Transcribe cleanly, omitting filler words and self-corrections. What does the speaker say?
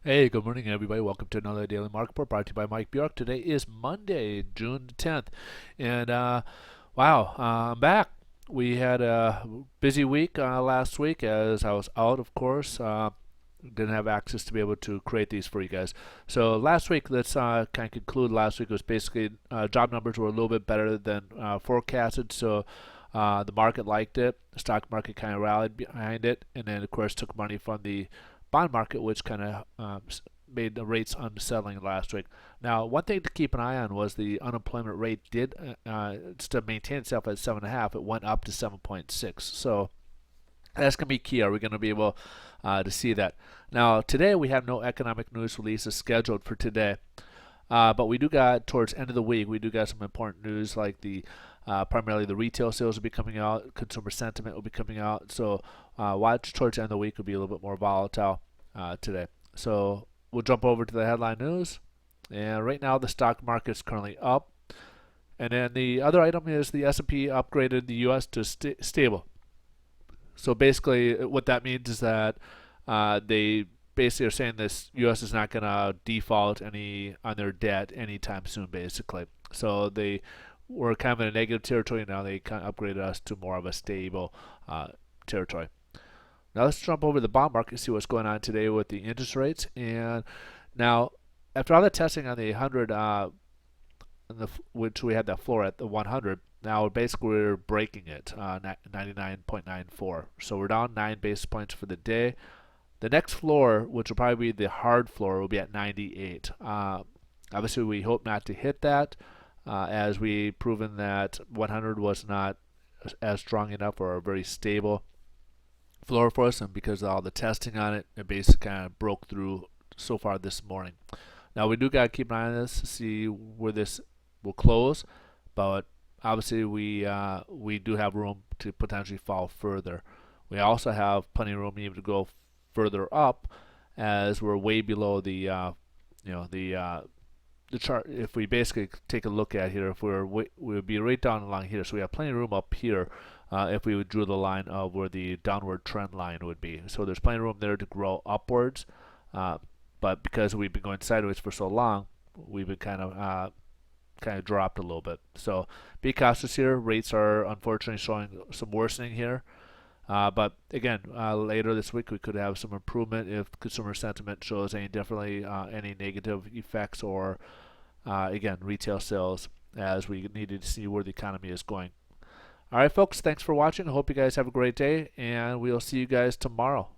Hey, good morning, everybody. Welcome to another Daily Market Report brought to you by Mike Bjork. Today is Monday, June 10th. And wow, I'm back. We had a busy week last week as I was out, of course. Didn't have access to be able to create these for you guys. So last week, let's kind of conclude. Last week was basically job numbers were a little bit better than forecasted. So the market liked it. The stock market kind of rallied behind it. And then, of course, took money from the bond market, which kind of made the rates unsettling last week. Now, one thing to keep an eye on was the unemployment rate did to maintain itself at 7.5. It went up to 7.6. So that's going to be key. Are we going to be able to see that? Now, today we have no economic news releases scheduled for today. But we do got towards the end of the week, we do got some important news like the primarily the retail sales will be coming out, consumer sentiment will be coming out. So watch towards the end of the week will be a little bit more volatile today. So we'll jump over to the headline news. And right now the stock market is currently up. And then the other item is the S&P upgraded the U.S. to stable. So basically, what that means is that they basically are saying this U.S. is not going to default any on their debt anytime soon. Basically, so they were kind of in a negative territory. Now they kind of upgraded us to more of a stable territory. Now let's jump over to the bond market and see what's going on today with the interest rates. And now, after all the testing on the 100, which we had that floor at the 100, now basically we're breaking it, 99.94. So we're down 9 basis points for the day. The next floor, which will probably be the hard floor, will be at 98. Obviously, we hope not to hit that, as we proven that 100 was not as strong enough or a very stable floor for us, and because of all the testing on it, it basically kind of broke through so far this morning. Now we do got to keep an eye on this to see where this will close, but obviously we do have room to potentially fall further. We also have plenty of room even to go further up, as we're way below the the chart. If we basically take a look at here, if we would be right down along here, so we have plenty of room up here. If we would drew the line of where the downward trend line would be, so there's plenty of room there to grow upwards. But because we've been going sideways for so long, we've been kind of dropped a little bit. So be cautious here. Rates are unfortunately showing some worsening here. But again, later this week we could have some improvement if consumer sentiment shows any differently, any negative effects, or again retail sales, as we needed to see where the economy is going. All right, folks, thanks for watching. I hope you guys have a great day, and we'll see you guys tomorrow.